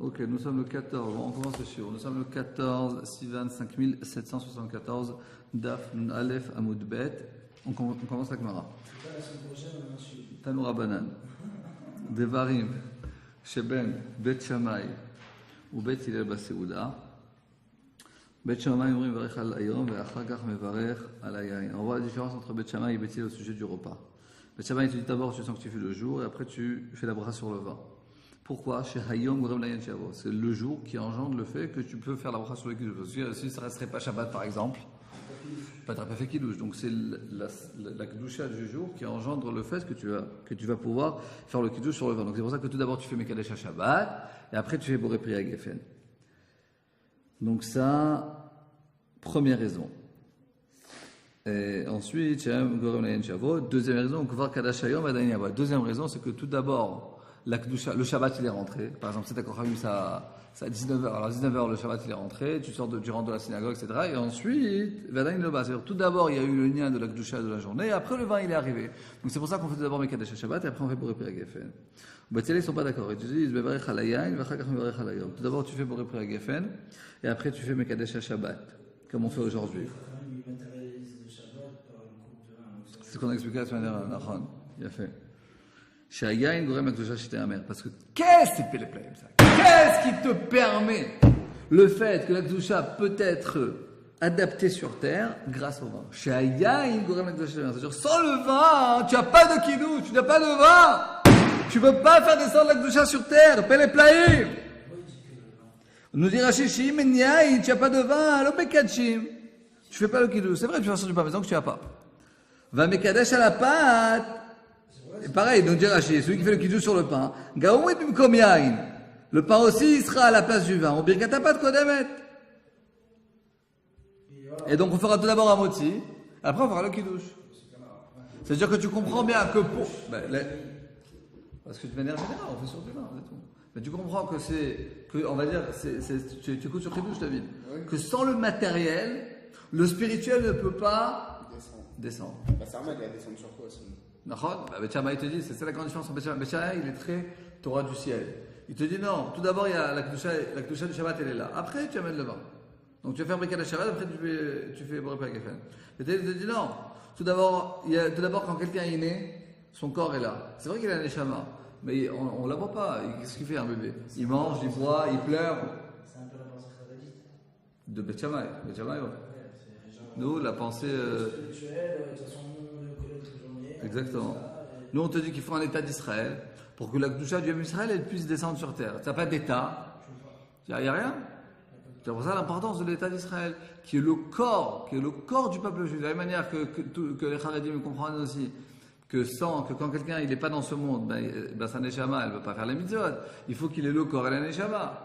Ok, nous sommes le 14, on commence le shiur. Nous sommes le 14, Sivan 5774, Daf Nun Aleph Amoud Bet. On commence la Gemara. Tanoura Banan. Devarim, Sheben, Bet Shammai, ou Bet Hillel Baseuda. Bet Shammai, on mevarech al ayom, et achar kach mevarech al hayayin. On voit la différence entre Bet Shammai et Bet Hillel au sujet du repas. Bet Shammai, tu dis d'abord tu sanctifies le jour, et après tu fais la brasse sur le vin. Pourquoi? Chez Hayom Gorem Layan Shavo. C'est le jour qui engendre le fait que tu peux faire la bracha sur le kiddush. Si ça ne resterait pas Shabbat par exemple, tu n'aurais pas fait kiddush. Donc c'est la kedusha du jour qui engendre le fait que tu vas pouvoir faire le kiddush sur le vin. Donc c'est pour ça que tout d'abord tu fais Mekadesh à Shabbat et après tu fais Boré Priya Geffen. Donc ça, première raison. Et ensuite, Gorem Layan Shavo. Deuxième raison, Kvar Kadash Hayom Adayin Yava. Deuxième raison, c'est que tout d'abord le Shabbat il est rentré. Par exemple, c'est à Kohavim, ça à 19h. Alors à 19h, le Shabbat il est rentré, tu rentres de la synagogue, etc. Et ensuite, Vadain le bas. C'est-à-dire, tout d'abord, il y a eu le lien de la Kedusha de la journée, et après le vin il est arrivé. Donc c'est pour ça qu'on fait tout d'abord Mekadesh Shabbat, et après on fait Boré Priya Geffen. Ils ne sont pas d'accord. Ils disent Bevarech al hayayin, v'achar kach mevarech al hayom. Tout d'abord, tu fais Boré Priya Geffen, et après tu fais Mekadesh Shabbat, comme on fait aujourd'hui. C'est ce qu'on a expliqué la semaine dernière. Il a fait. Parce que qu'est-ce qui te permet le fait que la Kedusha peut être adaptée sur terre grâce au vin? C'est-à-dire sans le vin, tu n'as pas de kiddush, tu n'as pas de vin. Tu ne peux pas faire descendre la Kedusha sur terre. Peleplaïm. Nous dit Rashi, tu n'as pas de vin, alors Mekadshim. Tu ne fais pas le kiddush. C'est vrai, tu fais sortir du pain, mais donc tu n'as pas. Va Mekadesh à la pâte. Et pareil, donc Rashi, celui qui fait le kiddush sur le pain, Gaoumit bimkom yain. Le pain aussi, il sera à la place du vin. On birkat pas de kodemet. Et donc on fera tout d'abord un moti, après on fera le kiddush. C'est-à-dire que tu comprends bien que pour... parce que de manière générale, on fait sur du vin, c'est tout. Mais tu comprends que on va dire, tu écoutes sur kiddush, David, que sans le matériel, le spirituel ne peut pas descendre. Ça remet à descendre sur quoi aussi? Bet Shammai te dit, c'est la grande différence entre Bet Shammai, il est très Torah du ciel. Il te dit non, tout d'abord il y a la Kedusha du Shabbat, elle est là. Après tu amènes le vin. Donc tu vas faire Mekadesh Shabbat, après tu fais Boré Priya Geffen. Et il te dit non, tout d'abord quand quelqu'un est né, son corps est là. C'est vrai qu'il a un Neshama, mais on ne la voit pas. Qu'est-ce qu'il fait un bébé? Il mange, il boit, il pleure. C'est un peu la pensée chrétienne. De Bet Shammai. Bet Shammai, ouais. Nous, la pensée. Spirituelle, de toute façon, exactement. Nous, on te dit qu'il faut un état d'Israël pour que la Kedusha du Israël elle puisse descendre sur terre. Tu n'as pas d'état, il n'y a rien. C'est pour ça l'importance de l'état d'Israël, qui est le corps du peuple juif. De la même manière que les Haredim comprennent aussi que quand quelqu'un il n'est pas dans ce monde, sa neshama elle ne peut pas faire les mitzvot. Il faut qu'il ait le corps et la neshama.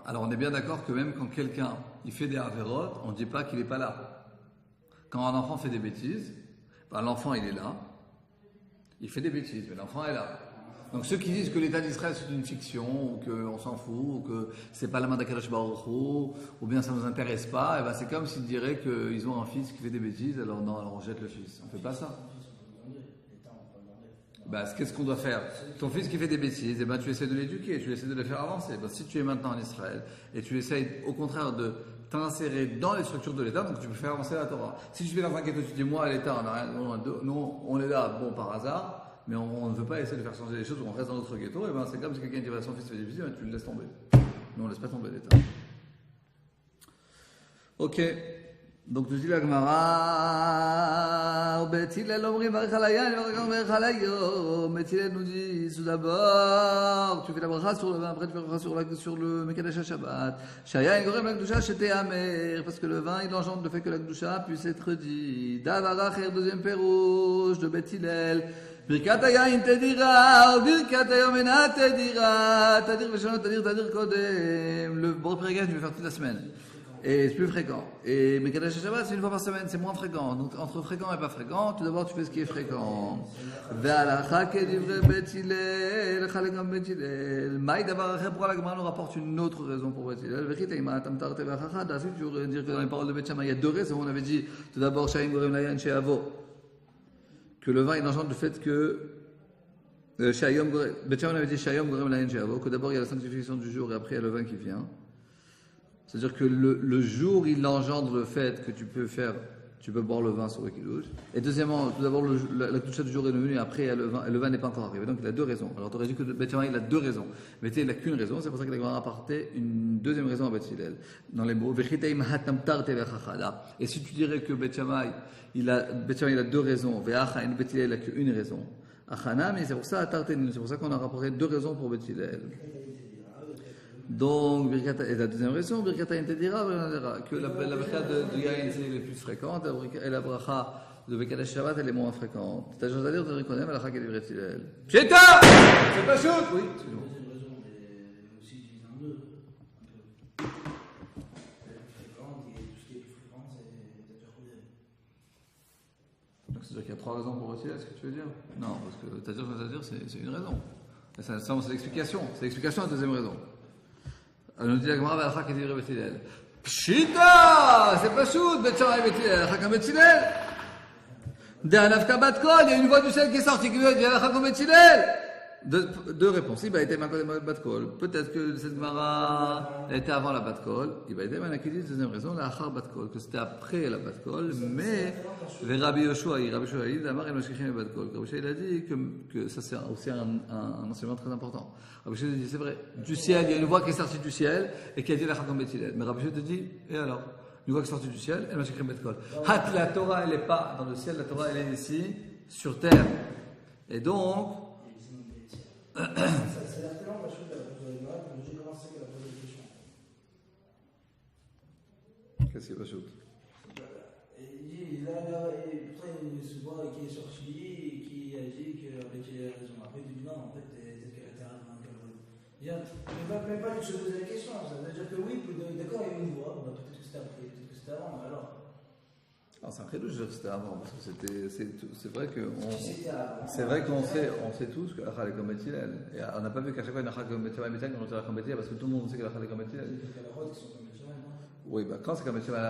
Alors on est bien d'accord que même quand quelqu'un il fait des avérotes, on ne dit pas qu'il n'est pas là. Quand un enfant fait des bêtises, l'enfant il est là, il fait des bêtises, mais l'enfant est là. Donc ceux qui disent que l'état d'Israël c'est une fiction, ou qu'on s'en fout, ou que c'est pas la main d'Akadosh Baruch Hu, ou bien ça ne nous intéresse pas, et c'est comme s'ils diraient qu'ils ont un fils qui fait des bêtises, alors non, alors on jette le fils. On ne fait pas ça. Qu'est-ce qu'on doit faire? Ton fils qui fait des bêtises, tu essaies de l'éduquer, tu essaies de le faire avancer. Si tu es maintenant en Israël et tu essaies au contraire de t'insérer dans les structures de l'État, donc tu peux faire avancer la Torah. Si tu fais dans un ghetto, tu dis moi l'État, on est là, par hasard, mais on ne veut pas essayer de faire changer les choses, on reste dans notre ghetto, c'est comme si quelqu'un dit son fils fait des bêtises, tu le laisses tomber. Mais on ne laisse pas tomber l'État. Ok. Donc tu dis la Gemara, Bet Hillel omrim varech al hayayin, varech al hayom. Bet Hillel nous dit tout d'abord, tu fais la bracha sur le vin, après tu fais la bracha sur le Mekadesh Shabbat. Shayayin gorem la Kedusha shete amer, parce que le vin il engendre le fait que la Kedusha puisse être dit. Davar acher, deuxième pérouge de Bet Hillel. Birkat hayayin tedira, ou birkat hayom ena tedira, tadir v'shalom tadir kodem. Le Boré Priya Geffen, je vais faire toute la semaine. Et c'est plus fréquent. Et Mekadesh Shabbat, c'est une fois par semaine, c'est moins fréquent. Donc entre fréquent et pas fréquent, tout d'abord tu fais ce qui est fréquent. Ve'alacha kedivre Bet Hillel, chalekam Bet Hillel. Maï davar acher, pourquoi la Gemara nous rapporte une autre raison pour Bet Hillel? Vechita ima tamtarte ve'achachad. Ensuite, tu voudrais dire que dans les paroles de Bet Shammai, il y a deux raisons. On avait dit tout d'abord Shaim Gorem Layan She'avo, que le vin il engendre le fait que Bet Shammai avait dit Shayom Gorem Layan She'avo, que d'abord il y a la sanctification du jour et après il y a le vin qui vient. C'est-à-dire que le jour, il engendre le fait que tu peux boire le vin sur le kiddush. Et deuxièmement, tout d'abord, la touche du jour est venue, et après, le vin n'est pas encore arrivé. Donc, il a deux raisons. Alors, tu aurais dit que Beth Shammai, il a deux raisons. Mais il n'a qu'une raison, c'est pour ça qu'il a apporté une deuxième raison à Beth Hillel. Dans les mots, et si tu dirais que Beth Shammai, il a deux raisons, Beth Hillel, il n'a qu'une raison. Mais c'est pour ça qu'on a rapporté deux raisons pour Beth Hillel. Donc, et la deuxième raison, Birkata Intedira, que la bracha de Yain c'est la plus fréquente, et la bracha de Bekadesh Shabbat elle est moins fréquente. T'as chose à dire, tu reconnais, mais la bracha qui est livrée de Hillel. Pshita! C'est pas chaud! Oui, c'est bon. Deuxième raison, mais aussi divisé en deux. Un peu. La plus fréquente et tout ce qui est plus fréquent, c'est Tadjah. Donc, c'est-à-dire qu'il y a trois raisons pour Hillel, est-ce que tu veux dire? Non, parce que Tadjah, c'est une raison. C'est l'explication. C'est l'explication à la deuxième raison. Alors, nous dit la Gemara, Balachak et Divrei Bet Hillel. Pshita! C'est pas shoot, Bet Shammai Bet Hillel, Balachak et Bet Hillel. D'Anafka Bat Kol, il y a une voix du ciel qui est sortie, qui veut dire Balachak et Bet Hillel. Deux réponses. Il va être Makol et Bat Kol. Peut-être que cette Gemara était avant la Bat Kol. Il va être Manakidi, deuxième raison, la Achar Bat Kol, que c'était après la Bat Kol, mais les Rabbi Yoshua, il dit, la Mar et Mashkichin et Bat Kol. Rabbi Yoshua, il a dit que ça c'est aussi un enseignement très important. Rabbi Yoshua dit, c'est vrai, du ciel, il y a une voix qui est sortie du ciel et qui a dit la Chakam Bet Hillel. Mais Rabbi Yoshua te dit, et alors? Une voix qui est sortie du ciel, elle Mashkichin et Bat Kol. La Torah, elle n'est pas dans le ciel, la Torah, elle est ici, sur terre. Et donc, Ça a l'air tellement pas chaud de la pose de la que j'ai commencé à la poser des questions. qu'est-ce qui est pas chaud? Il se voit qui est sorti et qui a dit qu'avec les raisons. Après, il dit non, en fait, peut-être qu'elle a terre dans le cadre. Mais pas lui se poser la question. Ça veut dire que oui, d'accord, il y a une voix. Peut-être que c'était après, peut-être que c'était avant. Alors. C'est un prélude, je veux dire que c'était avant, parce que c'est vrai qu'on sait tous que l'achal est comme Bet Hillel. Et on n'a pas vu qu'à chaque fois il y a l'achal comme Bet Shammai, qu'on retire comme Bet Hillel, parce que tout le monde sait que l'achal est comme Bet Hillel. Oui, quand c'est comme Bet Shammai,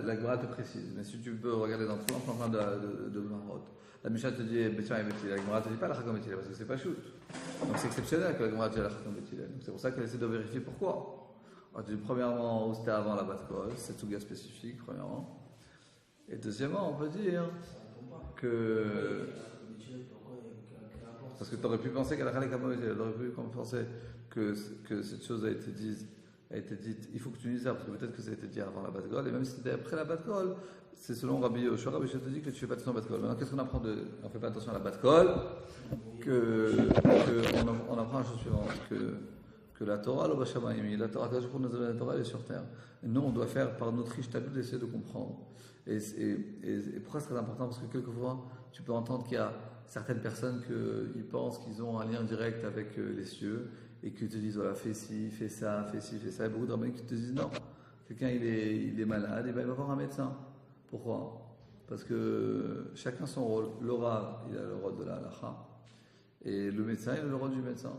la Gemara te précise. Mais si tu peux regarder dans tout, en train de Marot. La Mishnah te dit Bet Shammai Bet Hillel, la Gemara te dit pas l'achal comme Bet Hillel, parce que c'est pas shoot. Donc c'est exceptionnel que la Gemara te dise l'achal comme Bet Hillel. C'est pour ça qu'elle essaie de vérifier pourquoi. Alors, tu dis premièrement où c'était avant la Bat Kol, c'est Tsuga spécifique, premièrement. Et deuxièmement, on peut dire que. Parce que tu aurais pu penser qu'à la Khalek tu aurais pu penser que cette chose a été dite, il faut que tu dises ça, parce que peut-être que ça a été dit avant la Bat Kol, et même si c'était après la Bat Kol, c'est selon Rabbi Yoshua. Rabbi Yoshua te dit que tu ne fais pas attention à la Bat Kol. Maintenant, qu'est-ce qu'on apprend on ne fait pas attention à la Bat Kol, on apprend la chose suivante, que la Torah, la Torah, pour nous donner la Torah, elle est sur terre. Et nous, on doit faire par notre riche tableau d'essayer de comprendre. Et pourquoi c'est très important? Parce que quelquefois, tu peux entendre qu'il y a certaines personnes qui pensent qu'ils ont un lien direct avec les cieux et qui te disent voilà, fais ci, fais ça, fais ci, fais ça. Et beaucoup de rabbins qui te disent non, quelqu'un il est malade, et ben, il va voir un médecin. Pourquoi? Parce que chacun son rôle. Le Rav, il a le rôle de la halacha, et le médecin, il a le rôle du médecin.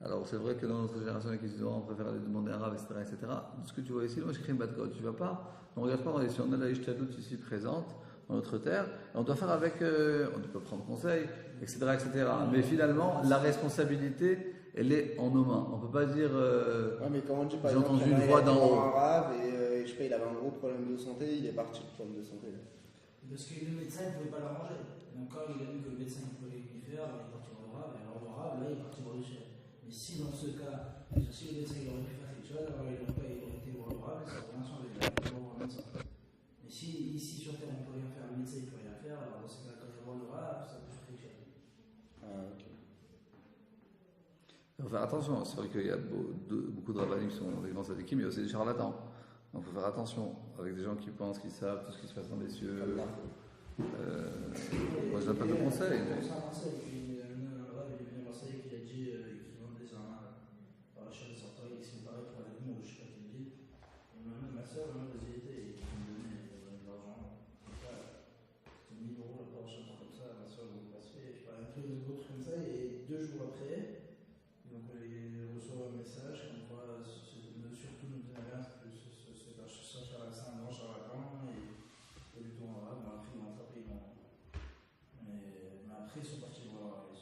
Alors c'est vrai que dans notre génération, les étudiants, on préfère aller demander un Rav, etc. Ce que tu vois ici, moi j'écris une Bat Kol, tu vas pas. On ne regarde pas, on a la Ishtadlut ici présente, dans notre terre, et on doit faire avec, on peut prendre conseil, etc., etc. Mais finalement, la responsabilité, elle est en nos mains. On ne peut pas dire, mais quand on dit, j'ai entendu une voix d'en haut. Un rave et je sais pas, il avait un gros problème de santé, il est parti du problème de santé. Parce que le médecin ne pouvait pas l'arranger. Donc quand il a vu que le médecin pouvait lui faire, il est parti voir le rave, et alors le rave, là, il est parti voir le chef. Mais si dans ce cas, si le médecin il aurait pu faire quelque chose, alors il aurait été voir le rave, et ça aurait rien changé. Mais si ici sur Terre on ne peut rien faire, le médecin ne peut rien faire, alors dans ce cas, quand il va voir le rave, ça peut changer quelque chose. Ah, ok. Il faut faire attention, c'est vrai qu'il y a beaucoup de rabbins qui sont des grands sadikim, mais il y a aussi des charlatans. Donc il faut faire attention avec des gens qui pensent qu'ils savent tout ce qui se passe dans les cieux. Moi je donne pas de conseils. ça, vraiment, les étés, ils me donnaient de l'argent. C'était 1000 euros la poche, un truc comme ça, ma soeur vous passait, je sais pas, un truc de gros truc comme ça, et 2 jours après, donc il reçoit un message comme quoi, surtout ne tenez rien, ça charlatan, un grand charlatan, et du tout en arabe, mais après ils m'ont attrapé, mais après ils sont partis voir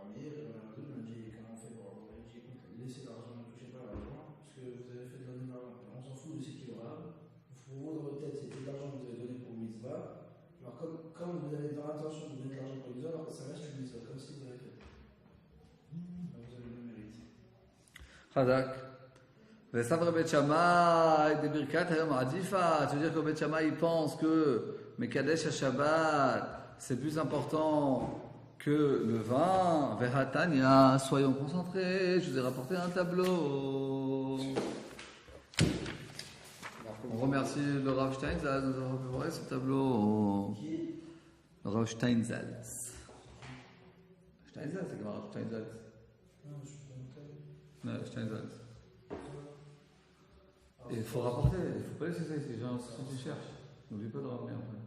Amir, et Amir m'a dit comment on fait pour avoir, il dit écoute, laissez l'argent, ne touchez pas l'argent, parce que vous avez fait de l'argent, on s'en fout de ce qui est arabe, vous dans votre tête, c'était de l'argent que vous avez donné pour le mitzvah. Alors, comme vous avez dans l'intention de donner de l'argent pour le mitzvah, alors ça reste une mitzvah, comme si vous avez fait. Donc, vous avez le mérite. Chazak. Vesavre Bet Shammai de Birkat Hayom Adifa. Tu veux dire que Bet Shammai il pense que Mekadesh Shabbat c'est plus important que le vin. Vehatania, soyons concentrés. Je vous ai rapporté un tableau. On remercie le Rav Steinsaltz de nous avoir préparé ce tableau. Le Rav Steinsaltz. Steinsaltz, c'est comment Rav Steinsaltz? Non, Steinsaltz. Et il faut rapporter, il ne faut pas laisser ça ici, les gens quand ils cherchent. N'oublie pas de ramener après.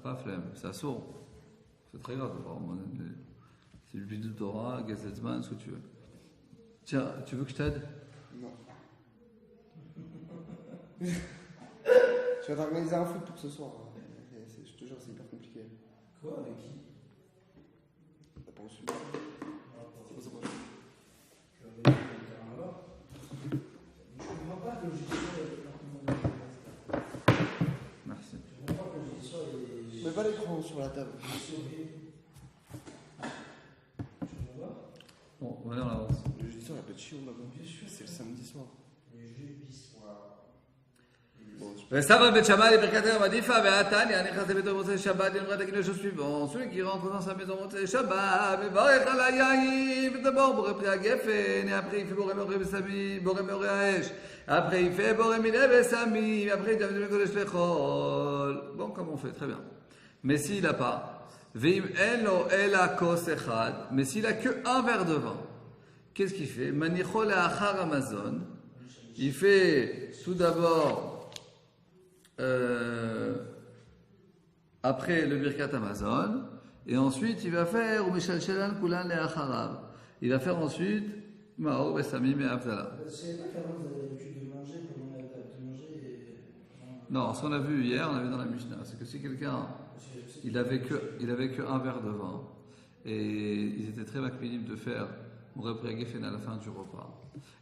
Pas flemme, c'est assourd. C'est très grave. C'est du Bidou Torah, Gazetzman, ce que tu veux. Tiens, tu veux que je t'aide? Non. Je vais t'organiser un foot pour ce soir. Je te jure, c'est hyper compliqué. Quoi? Avec qui? T'as pas reçu? C'est quoi ça? Je vais aller le terrain là-bas. Je comprends pas que le judiciaire est. Merci. Je comprends pas que le judiciaire est. Mets pas l'écran sur la table. Bon, voilà, on avance. Le jeudi soir, il n'y a pas de chiot là-bas. C'est le samedi soir. Le jeudi soir. וסבא בית שמאי לברכת היום עדיפה, והתניא נכנס לביתו במוצאי שבת, למרת תגיד לשו סביבו, celui qui rentre dans sa maison במוצאי שבת, מברך על היין, ודבור בורא פרי הגפן, après il fait בורא מאורי בסמים, בורא מאורי האש, après il fait בורא מיני בסמים, après il תמיד מקודש לאכול. Bon, comme on fait, très bien. Mais s'il n'a pas, ואם אין לו אלא כוס אחד, mais s'il a que un verre de vin, qu'est-ce qu'il fait? מניחו לאחר המזון, il fait tout d'abord après le Birkat Amazon, et ensuite il va faire il va faire ensuite Ma'or Bessamim et Avdala. C'est pas qu'avant vous avez l'habitude de manger, comme on a l'habitude de manger. Non, ce qu'on a vu hier, on a vu dans la Mishnah, c'est que si quelqu'un il avait que un verre de vin, et ils étaient très macpénibles de faire Morepri Gefen à la fin du repas.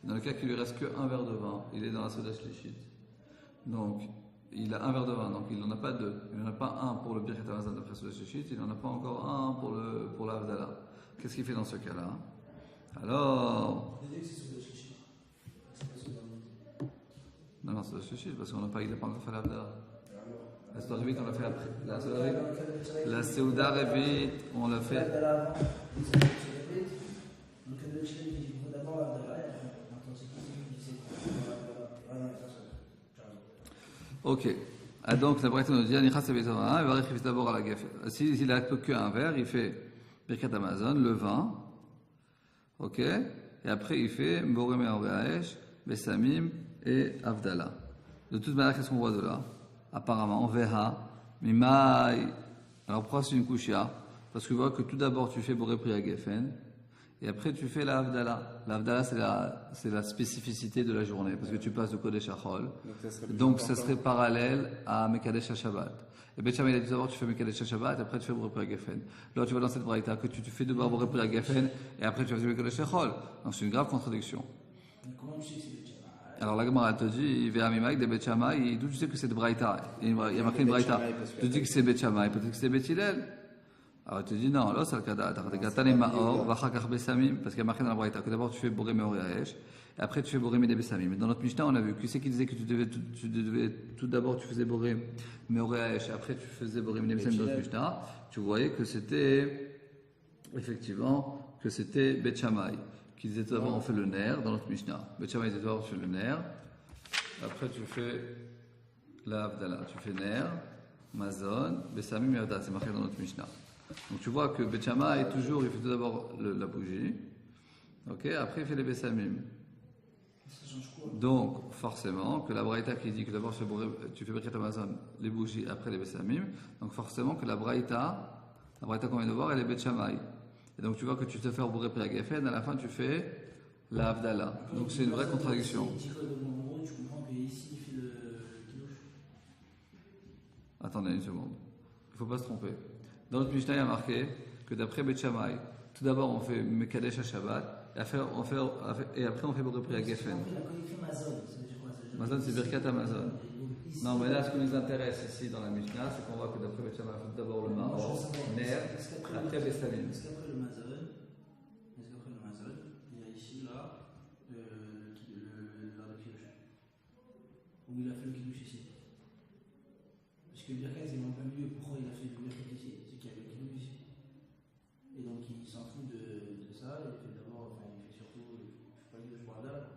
Et dans le cas qu'il lui reste que un verre de vin, il est dans la Soda Shlishit. Donc il a un verre de vin, donc il n'en a pas deux. Il n'en a pas un pour le Birkat Hamazon d'après Soda Shlishit, il n'en a pas encore un pour l'Avdala. Qu'est-ce qu'il fait dans ce cas-là? Alors. Non, Soda Shlishit, parce qu'il n'a pas encore fait l'Avdala. La Soda Revit, on l'a fait après. La Seuda Revit, on l'a fait. Ok. Ah, donc, la Braïta nous dit, il va réfléchir d'abord à la gaffe. S'il a qu'un verre, il fait Birkat Amazon, le vin. Ok. Et après, il fait Boré Me'oreaesh, Bessamim et Avdala. De toute manière, qu'est-ce qu'on voit de là? Apparemment, Veha, Mimai. Alors, pourquoi c'est une kushia? Parce que tu vois que tout d'abord, tu fais Boré Priya Gefen. Et après, tu fais la Avdala. La Avdala, c'est la spécificité de la journée, parce que tu passes de Kodesh à Chol. Donc, ça serait parallèle à Mekadesh Shabbat. Et Bet Shammai, il a dit d'abord, tu fais Mekadesh Shabbat, et après, tu fais Boré Priya Gefen. Là, tu vois dans cette braïta que tu fais d'abord Boré Priya Gefen, et après, tu fais Mekadesh Chol. Donc, c'est une grave contradiction. Comment tu sais que c'est Bet Shammai? Alors, la Gemara te dit, Ve'amimak de Bet Shammai, d'où tu sais que c'est de braïta? Il y a marqué une braïta. Tu dis que c'est Bet Shammai, peut-être que c'est Bet Hillel. Alors tu dis non, là c'est le cas parce qu'il y a marqué dans la Braïta que d'abord tu fais Boré Me'oreaesh et après tu fais Boré Midei Bessamim. Mais dans notre Mishnah on a vu qui c'est qui disait que tu devais tout d'abord tu faisais Boré Me'oreaesh et après tu faisais Boré Midei Bessamim dans notre Mishnah. Tu voyais que c'était effectivement que c'était Bet Shammai qui disait tout d'abord on fait le ner dans notre Mishnah. Bet Shammai disait d'abord tu fais le ner, après tu fais la Avdala, tu fais ner, Mazon, Bessamim et Avdala, c'est marqué dans notre Mishnah. Donc tu vois que Bet Shammai toujours il fait tout d'abord la bougie, ok, après il fait les Bessamim. Ça change quoi? Donc, forcément, que la Braïta qui dit que d'abord tu fais Birkat Hamazon, les bougies, après les Bessamim, donc forcément que la Braïta qu'on vient de voir, elle est Bet Shammai. Et donc tu vois que tu te fais Boré Pri Agafen, à la fin tu fais la Havdalah. Donc c'est une vraie contradiction. En gros, tu comprends qu'ici, il fait le kidouche. Attendez une seconde. Il ne faut pas se tromper. Dans notre Mishnah, il y a marqué que d'après Bet Shammai, tout d'abord on fait Mekadesh à Shabbat, et après on fait Boré Pri Agafen. Quand il fait Mazon, ça veut dire quoi? Mazon, c'est Birkat Hamazon. Non, mais là, ce qui nous intéresse ici dans la Mishnah, c'est qu'on voit que d'après Bet Shammai, on fait d'abord le Ma'or, Ner, après Bessamim. Est-ce qu'après le Mazon, il y a ici, là, l'art de Kiddush? Où il a fait le Kiddush ici? Parce que le Birkat, c'est en plein milieu. Pourquoi il a fait le Birkat ici? C'est qu'il y avait le Kiddush ici. Et donc, il s'en fout de ça. Il fait d'abord, enfin, il fait surtout, je ne sais pas, le Kiddush Bardal.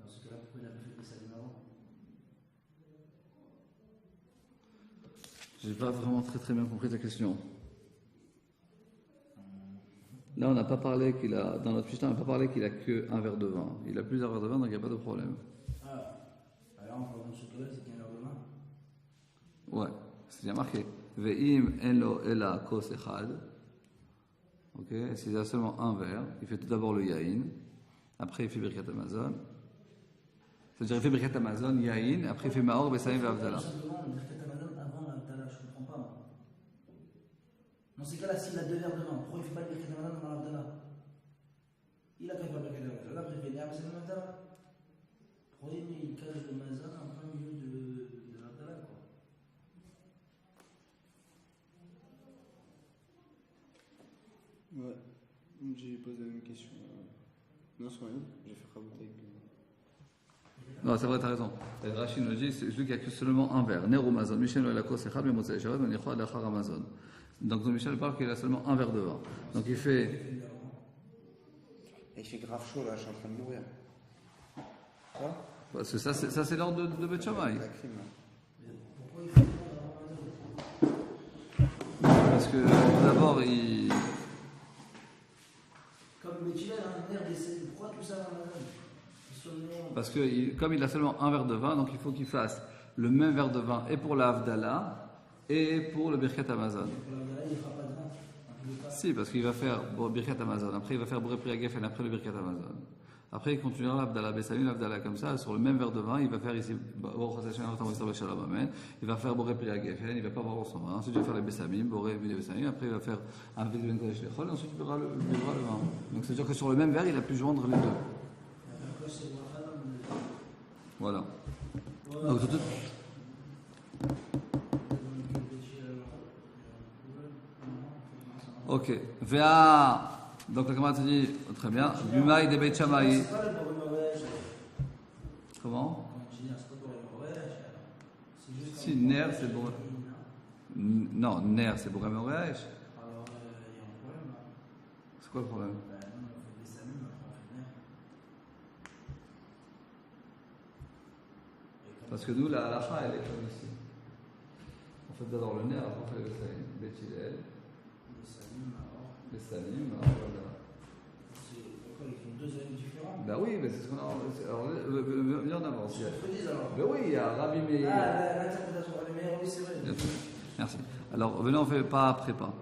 Dans ce cas-là, pourquoi il a fait le Bessamim avant? J'ai pas vraiment très bien compris ta question. Là, on n'a pas parlé qu'il a, dans notre Mishnah, on n'a pas parlé qu'il a que un verre de vin. Il a plusieurs verres de vin, donc il n'y a pas de problème. Ah, alors en parlant de chocolat, c'est qu'il y a un verre de vin. Ouais, c'est bien marqué. Ve'im enlo ela kos echad. Ok, s'il y a seulement un verre, il fait tout d'abord le yaïn, après il fait Birkat Hamazon. C'est-à-dire il fait Birkat Hamazon, yaïn, après il fait Ma'or, Bessamim et Havdalah. Simplement, le Birkat Hamazon avant l'Havdalah, je ne comprends pas. Moi. Dans ces cas-là, s'il a deux verres de vin, pourquoi il ne fait pas le Birkat Hamazon avant l'Havdalah? Il a qu'à faire le Birkat Hamazon, après il fait Bessamim et Havdalah. Pourquoi il cache le Mazon en plein milieu de l'Havdalah, quoi? Ouais, j'ai posé la même question. Non, c'est rien, j'ai fait rabouter avec. Non, c'est vrai, t'as raison. Rachid nous dit, c'est celui qui a que seulement un verre. Ner ou Mazon. Michel la kos echad, mais Motzei Shabbat, mais Nichwa l'achar Amazon. Donc Michel parle qu'il a seulement un verre de vin. Donc il fait. Et il fait grave chaud là, je suis en train de mourir. Quoi? Parce que ça c'est l'ordre de Bet Shammai. La crime là. Pourquoi il fait le Mazon? Parce que tout d'abord, il. Comme le Chilal a un nerf d'essai, pourquoi tout ça avant Mazon? Parce que comme il a seulement un verre de vin, donc il faut qu'il fasse le même verre de vin et pour la Havdalah et pour le Birkat Hamazon. Pour l'Havdalah, il ne fera pas de vin. Si, parce qu'il va faire Birkat Hamazon, après il va faire Boré Pri Agafen, après le Birkat Hamazon. Après il continuera l'Havdalah, Bessamim, l'Havdalah comme ça, sur le même verre de vin, il va faire ici, il va faire Boré Pri Agafen, il va pas boire son vin, ensuite il va faire les Bessamim, Boré Pri Bessamim, après il va faire un Vide Ben Kodesh Lechol, ensuite il buvera le vin. Donc c'est-à-dire que sur le même verre, il a pu joindre les deux. Voilà. Donc, ok. VA. Donc la camarade te dit, très bien. Bumaï de Beit Shammai. C'est pas le Boré Moresh. Comment? C'est pas Boré Moresh. Si, Ner, c'est Boré. Non, Ner, c'est Boré Moresh. Alors, il y a un problème là. C'est quoi le problème? Parce que nous, la halakha, elle est comme ici. On fait d'abord le nerf, après on fait le Bessamim. Bethilel. Bessamim, voilà. Pourquoi ils font deux avis différents? Ben oui, mais c'est ce qu'on a. Alors, viens en avance. Alors. Ben oui, il y a Rabbi Meir. Ah, l'interprétation Rabbi Meir, oui, c'est vrai. Merci. Alors, venez, on fait pas après pas.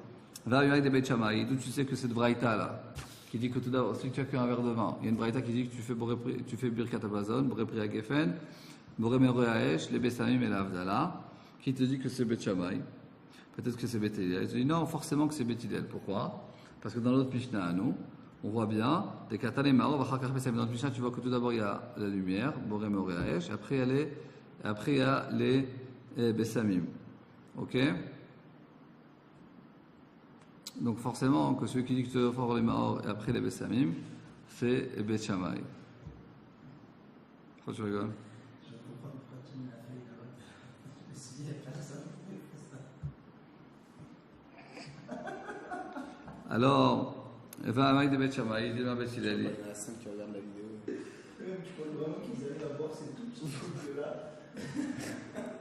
Va avec des Beit Shammai, d'où tu sais que cette braïta là, qui dit que tout d'abord, si tu as qu'un verre de vin, il y a une braïta qui dit que tu fais Birkat Hamazon, Boré Pri Agafen, Boré Meor Haesh, les Bessamim et la Havdalah, qui te dit que c'est Beit Shammai. Peut-être que c'est Beit Hillel. Il te dit non, forcément que c'est Beit Hillel. Pourquoi? Parce que dans notre Mishnah à nous, on voit bien, des Katan et Ma'or, dans notre Mishnah, tu vois que tout d'abord il y a la lumière, Boré Meor Haesh, après il y a les Bessamim. Ok? Donc forcément que celui qui dit que tu dois faire les Ma'or et après les Bessamim, c'est Beit Shammai. Pourquoi tu rigoles? Je comprends pourquoi tu me l'as fait. Si il y a personne qui fait ça. Alors, va avec des Beit Shammai, il dit ma Beit Hillel. Il y en a 5 qui regardent la vidéo. Tu penses vraiment qu'ils allaient avoir ces tout petits trucs là?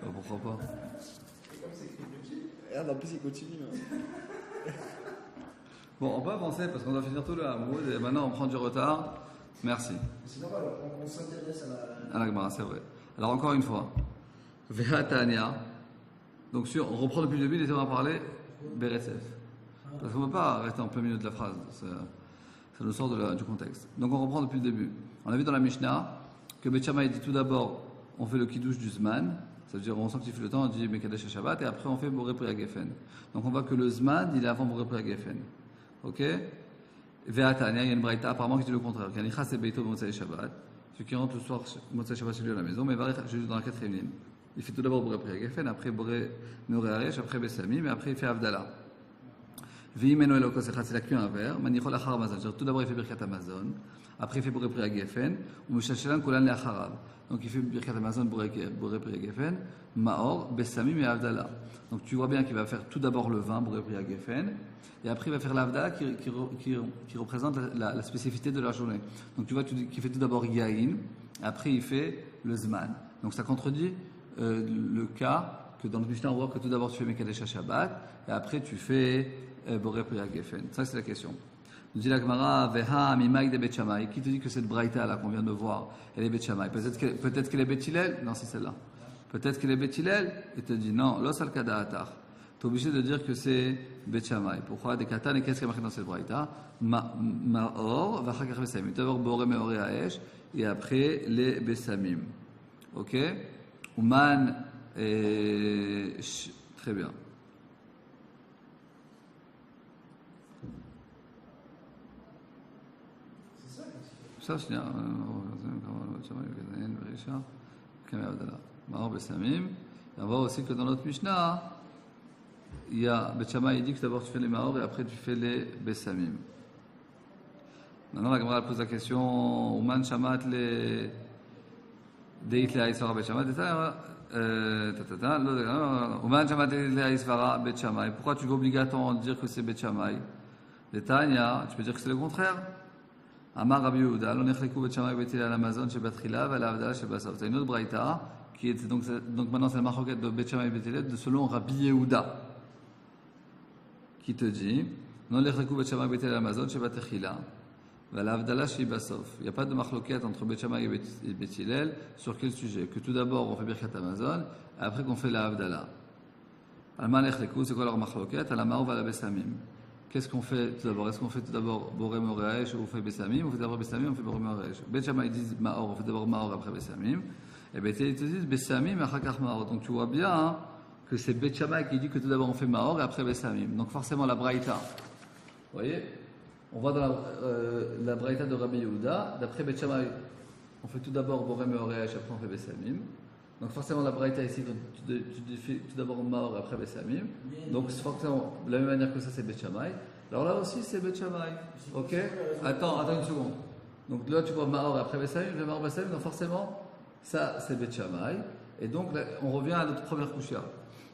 Pourquoi pas? C'est comme c'est écrit petit. Regarde, en plus il continue. Bon, on peut avancer parce qu'on doit finir tout le Hamoud et maintenant on prend du retard. Merci. C'est normal, on s'intéresse à À la Gemara, c'est vrai. Alors encore une fois, Vehatania. Donc on reprend depuis le début, on va parler Beretzef. Parce qu'on ne peut pas rester en plein milieu de la phrase. Ça nous sort du contexte. Donc on reprend depuis le début. On a vu dans la Mishnah que Beth Shammai dit tout d'abord, on fait le kiddush du Zman. C'est-à-dire on sanctifie le temps, on dit Mekadesh Shabbat, et après on fait Boré Priya Geffen. Donc on voit que le Zman, il est avant Boré Priya Geffen. Ok? Vehatania, il y a une braïta apparemment qui dit le contraire. Kanicha c'est Beito Motzei Shabbat. Celui qui rentre le soir Motzei Shabbat chez lui à la maison, mais va juste dans la quatrième ligne. Il fait tout d'abord Boré Priya Geffen, après Boré Norearesh, après Bessamim, et après il fait Avdallah. V'imeno eloko sechat, il a cuit un verre. Manichol achar mazon. Tout d'abord il fait Birkat Hamazon, après il fait Boré Priya Geffen, ou Meshashelan Kolan le'acharav. Donc il fait Birkat Hamazon, Boré Priya Geffen, Maor, Bessamim et Avdallah. Donc tu vois bien qu'il va faire tout d'abord le vin, Boré Priya Geffen, et après il va faire l'Avdallah qui représente la spécificité de la journée. Donc tu vois qu'il fait tout d'abord Yaïn, après il fait le Zman. Donc ça contredit le cas que dans le Mishnah on voit que tout d'abord tu fais Mekadesh Shabbat, et après tu fais Boré Priya Geffen. Ça c'est la question. Nous dit la Gemara, Veha Mimaï de Beth Shammai. Qui te dit que cette braïta là qu'on vient de voir, elle est Beth Shammai? Peut-être qu'elle est Beth Hillel? Non, c'est celle-là. Peut-être qu'elle est Beth Hillel? Et te dit non, Los al Kadaatar. Tu es obligé de dire que c'est Beth Shammai. Pourquoi? Des katan, et qu'est-ce qui est marqué dans cette braïta? Maor, Vachakar Bessamim. D'abord Boré Meoré Haesh, et après les Bessamim. Ok? Ouman, très bien. Ça, c'est bien. Maor Bessamim. On voit aussi que dans notre Mishnah, il y a Beth Shammai, il dit que d'abord tu fais les Maor et après tu fais les Bessamim. Maintenant, la Gemara pose la question Ouman Shamat le Deit le Haïsvara Beth Shammai. Ouman Shamat le Haïsvara Beth Shammai. Pourquoi tu veux obligatoirement dire que c'est Beth Shammai? Les Tanya, tu peux dire que c'est le contraire. Amar Rabbi Yehuda, lo nechleku Beth Shammai Beth Hillel Amazon shebatrila ve'la Avdala shebasov. C'est une autre braïta qui est donc maintenant c'est la marquette de Beth Shammai Beth Hillel selon Rabbi Yehuda qui te dit non nechleku Beth Shammai Beth Hillel Amazon shebatrila ve'la Avdala shebasov. Il n'y a pas de marquette entre Beth Shammai et Beth Hillel sur quel sujet? Que tout d'abord on fait Birkat Amazon et après qu'on fait la Avdala. Alma nechleku, c'est quoi leur marquette? À la Maor va la Bessamim. Qu'est-ce qu'on fait tout d'abord? Est-ce qu'on fait tout d'abord Boré Meoré ou on fait Bessamim? On fait d'abord Bessamim, on fait Boré Meoré. Beth Shammai disent Maor, on fait d'abord Maor après Bessamim. Et Beth Hillel te disent Bessamim et Achakar Maor. Donc tu vois bien que c'est Beth Shammai qui dit que tout d'abord on fait Maor et après Bessamim. Donc forcément la braïta. Vous voyez? On va dans la braïta de Rabbi Yehuda. D'après Beth Shammai, on fait tout d'abord Boré Meoré, après on fait Bessamim. Donc forcément la braïta ici, tu fais tout d'abord Maor et après Bessamim. Donc c'est forcément de la même manière que ça c'est Beth Shammai. Alors là aussi c'est Beth Shammai. Ok? Attends une seconde. Donc là tu vois Maor et après Bessamim, je vais Maor Bessamim, donc forcément ça c'est Beth Shammai. Et donc là, on revient à notre première couchia.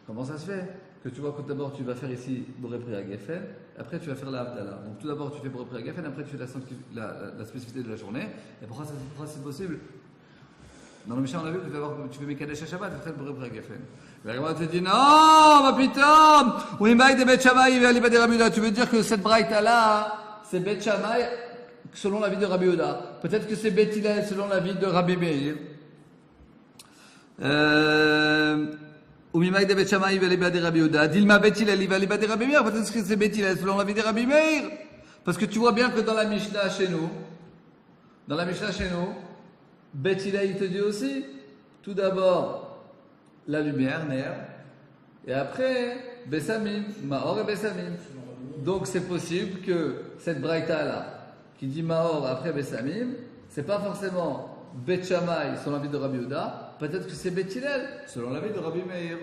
Comment ça se fait? Que tu vois que d'abord tu vas faire ici Boré Priya Geffen, après tu vas faire la Avdala. Donc tout d'abord tu fais Boré Priya Geffen, après tu fais la spécificité de la journée. Et pourquoi c'est possible? Dans le Mishnah, on a vu que tu fais Mekadesh Shabbat, tu fais Boré Priya Geffen. La Gemara te dit non, ma pitom, oui, Maï de Beth Shammai, il va aller de Rabbi Yehuda. Tu veux dire que cette braïta là, c'est Beth Shammai selon l'avis de Rabbi Yehuda. Peut-être que c'est Beth Hillel selon l'avis de Rabbi Meir. Ou Maï de Beth Shammai, il va aller de Rabbi Yehuda. Dilma Beth Hillel, il va aller de Rabbi Meir. Peut-être que c'est Beth Hillel selon l'avis de Rabbi Meir. Parce que tu vois bien que dans la Mishnah chez nous, Beth Hillel, il te dit aussi, tout d'abord, la lumière, Ner, et après, Bessamim, Maor et Bessamim. Donc c'est possible que cette braïta là, qui dit Maor après Bessamim, c'est pas forcément Beth Shammai selon l'avis de Rabbi Yehuda, peut-être que c'est Beth Hillel selon l'avis de Rabbi Meir.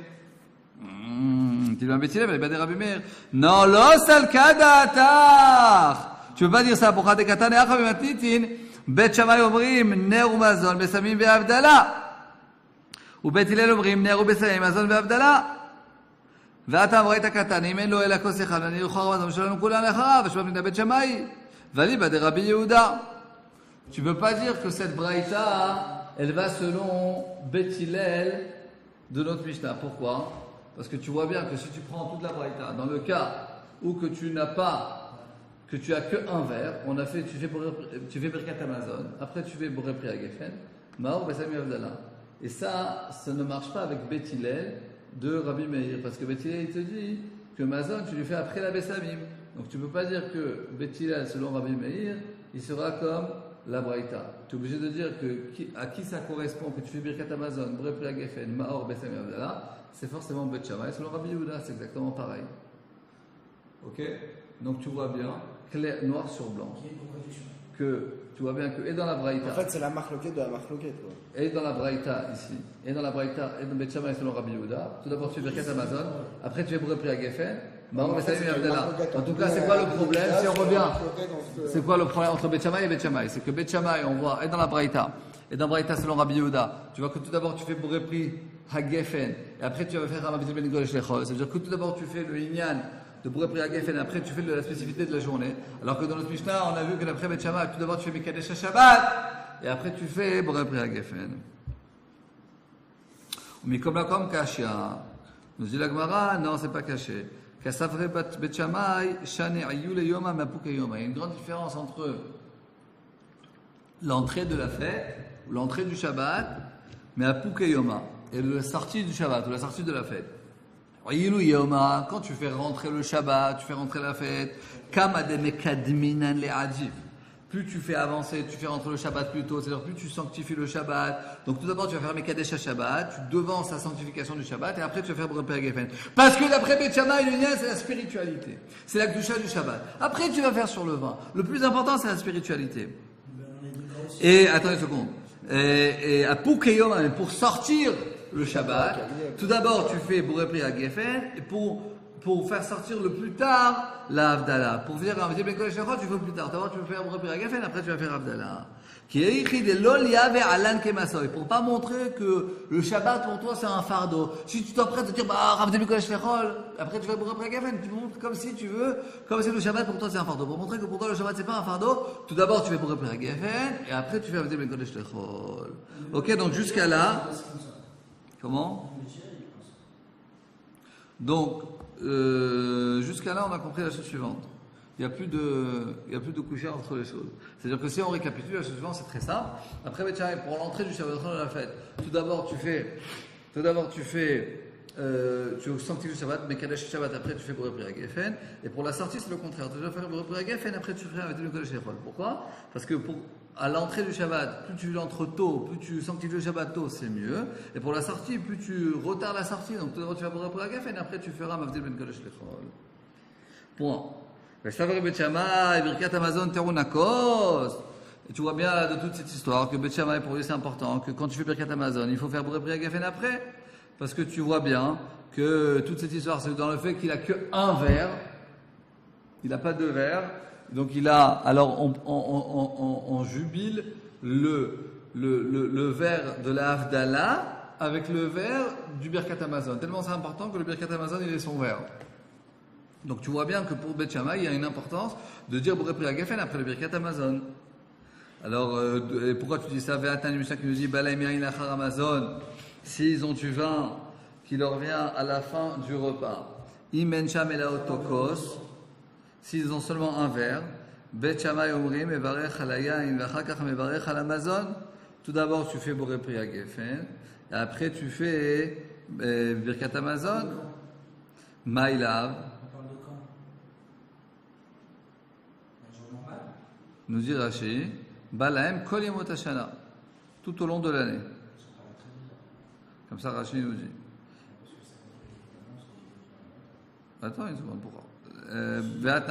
Tu vas Beth Hillel, mais pas de Rabbi Meir. Non, Los al Kadaatar. Tu peux pas dire ça pour Khadé Katan et Achav Matitin. Beth Shammai omrim Ner ou Mazon, Bessamim et Avdala. ובית הלל אומרים נר ובשמים מזון והבדלה ואתה אמרה את הקטן אם אין לו אלא כוס אחד ואני אוכל המזון שלנו כולן לאחריו ושמע מן בית שמאי ואליבא דרבי יהודה. Tu veux pas dire que cette braïta elle va selon Beth Hillel de notre Mishnah. Pourquoi? Parce que tu vois bien que si tu prends toute la braïta dans le cas où que tu n'as pas que tu as qu'un verre, tu fais Birkat Amazon, après tu fais Boré Pri Hagefen, Maor Bessamim Avdallah. Et ça ne marche pas avec Beth Hillel de Rabbi Meir, parce que Beth Hillel il te dit que Mazon tu lui fais après la Bessamim. Donc tu ne peux pas dire que Beth Hillel, selon Rabbi Meir, il sera comme la Braïta. Tu es obligé de dire à qui ça correspond que tu fais Birkat Amazon, Boré Pri Hagefen, Maor Bessamim Avdallah, c'est forcément Beth Shammai. Selon Rabbi Yehuda, c'est exactement pareil. Ok? Donc tu vois bien, clair, noir sur blanc, que tu vois bien que, et dans la Braïta. En fait, c'est la marloquette de la marloquette, quoi. Et dans la Braïta ici, et dans la Braïta, et dans Beth Shammai selon Rabbi Yehuda, tout d'abord tu fais Birkat Amazon, après tu fais Boré Pri Hagefen, Maor Bessamim Avdallah. En tout cas, c'est quoi le problème? Si on revient, c'est quoi le problème entre Beth Shammai et Beth Shammai? C'est que Beth Shammai, on voit, et dans la Braïta, et dans Braïta selon Rabbi Yehuda, tu vois que tout d'abord tu fais Boré Pri Hagefen, et après tu vas faire Ramav Ben Golesh Lechol. Ça veut dire que tout d'abord tu fais le Inyan de Boré Pri Hagefen, après tu fais la spécificité de la journée. Alors que dans notre Mishnah, on a vu que d'après Beth Shammai, tout d'abord tu fais Mekadesh Shabbat, et après tu fais Boré Pri Hagefen. Mais comme Kashia, nous dit la Gemara, non, c'est pas caché. Kasavre Beth Shammai, Shane Ayule Yoma Mapuke Yoma. Il y a une grande différence entre l'entrée de la fête, ou l'entrée du Shabbat, mais Mapuke Yoma, et la sortie du Shabbat, ou la sortie de la fête. Ayulu Yoma, quand tu fais rentrer le Shabbat, tu fais rentrer la fête, Kamade Mekadminan le Adif. Plus tu fais avancer, tu fais rentrer le Shabbat plus tôt, c'est-à-dire plus tu sanctifies le Shabbat. Donc tout d'abord tu vas faire Mekadesh à Shabbat, tu devances la sanctification du Shabbat, et après tu vas faire Boré Pri Hagefen. Parce que d'après Beth Shammai, le lien c'est la spiritualité, c'est la Kedusha du Shabbat. Après tu vas faire sur le vin. Le plus important c'est la spiritualité. Et attends une seconde. Et à Poukeyom, pour sortir le Shabbat, tout d'abord tu fais Boré Pri Hagefen, et pour faire sortir le plus tard la Havdalah. Pour dire un Ben Kodesh Lechol, tu fais plus tard. D'abord tu vas faire Boré Pri Hagefen, après tu vas faire Havdalah. Pour pas montrer que le Shabbat pour toi c'est un fardeau. Si tu t'apprêtes à dire Rav Ben Kodesh Lechol, après tu fais Boré Pri Hagefen, tu montres comme si le Shabbat pour toi c'est un fardeau. Pour montrer que pour toi le Shabbat c'est pas un fardeau, tout d'abord tu fais Boré Pri Hagefen et après tu fais Rav Ben Kodesh Lechol. Ok, donc jusqu'à là. Comment? Donc jusqu'à là on a compris la chose suivante. Il n'y a plus de coucher entre les choses. C'est-à-dire que si on récapitule, la chose suivante, c'est très simple. Après Beth Shammai, pour l'entrée du Shabbat de la fête, tout d'abord tu sanctifies le Shabbat, Mekadesh Shabbat, après tu fais Boré Pri Hagefen, et pour la sortie c'est le contraire. Tu dois faire Boré Pri Hagefen, après tu fais avec le Kodesh Lechol. Pourquoi? Parce que à l'entrée du Shabbat, plus tu entres tôt, plus tu sanctifies le Shabbat tôt, c'est mieux. Et pour la sortie, plus tu retardes la sortie, donc tout d'abord tu vas Boré Pri Hagefen, après tu feras Mavdil Ben Kodesh Lechol. Point. Et tu vois bien là, de toute cette histoire que Beth Shammai pour lui c'est important, que quand tu fais Birkat Amazon, il faut faire Boré Pri Hagefen après, parce que tu vois bien que toute cette histoire c'est dans le fait qu'il a que un verre, il n'a pas deux verres, donc il a, alors on jubile le verre de la Havdalah avec le verre du Birkat Amazon, tellement c'est important que le Birkat Amazon il est son verre. Donc tu vois bien que pour Beth Shammai, il y a une importance de dire Boré Pri Hagefen après le Birkat Amazon. Alors, pourquoi tu dis ça? Ve'atan Mishnah qui nous dit Balaim Yain Lachar Amazon, s'ils ont du vin qui leur vient à la fin du repas. Imen Sham Elaotokos, s'ils ont seulement un verre. Beth Shammai Omrim Mevarech al Yain Vachakach Mevarech al Amazon. Tout d'abord, tu fais Boré Pri Hagefen, et après tu fais Birkat Amazon. Maïlav. Nous dit Rashi, Balaem Kol Yemot Hashana, tout au long de l'année. Comme ça Rashi nous dit. Attends une seconde, pourquoi?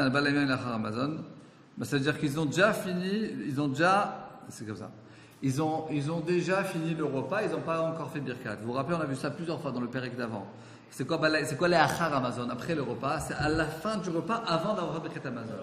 Balaem Lachar Amazon, c'est-à-dire qu'ils ont déjà fini, c'est comme ça. Ils ont déjà fini le repas, ils n'ont pas encore fait Birkat. Vous vous rappelez, on a vu ça plusieurs fois dans le Pérek d'avant. C'est quoi les Achar Amazon? Après le repas, c'est à la fin du repas, avant d'avoir fait Birkat Amazon.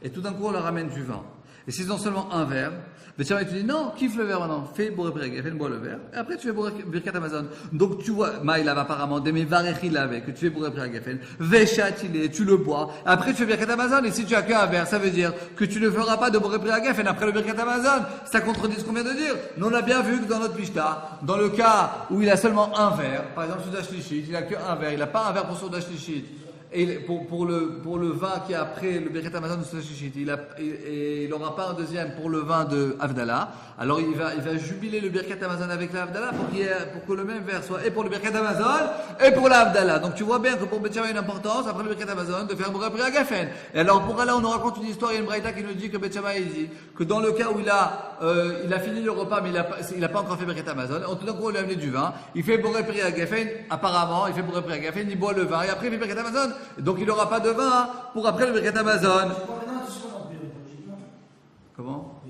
Et tout d'un coup, on leur amène du vin. Et s'ils ont seulement un verre, Beth Shammai te dit non, kiffe le verre maintenant, fais Boré Pri Hagefen, bois le verre, et après tu fais Birkat Amazon. Donc tu vois, Maïlav apparemment, Demi Varech il avait, que tu fais Boré Pri Hagefen, Veshat il est, tu le bois, après tu fais Birkat Amazon, et si tu as qu'un verre, ça veut dire que tu ne feras pas de Boré Pri Hagefen après le Birkat Amazon. Ça contredit ce qu'on vient de dire. Nous on a bien vu que dans notre Mishnah, dans le cas où il a seulement un verre, par exemple Soudash Lishit, il a qu'un verre, il n'a pas un verre pour Soudash Lishit, et pour le vin qui est après le Birkat Hamazon de Shishit, il n'aura pas un deuxième pour le vin de Havdalah, alors il va jubiler le Birkat Hamazon avec la Havdalah pour que le même verre soit et pour le Birkat Hamazon et pour la Havdalah. Donc tu vois bien que pour Beth Shammai il y a une importance, après le Birkat Hamazon, de faire Boré Pri Hagafen. Et alors pour Allah, on nous raconte une histoire, il y a une braïta qui nous dit que Beth Shammai il dit que dans le cas où il a fini le repas, mais il n'a pas encore fait Birkat Hamazon, en tout cas, on lui a amené du vin, il fait Boré Pri Hagafen, apparemment, il fait Boré Pri Hagafen, il boit le vin, et après il fait Birkat Hamazon. Donc il n'aura pas de vin pour après le Birkat Hamazon. Comment?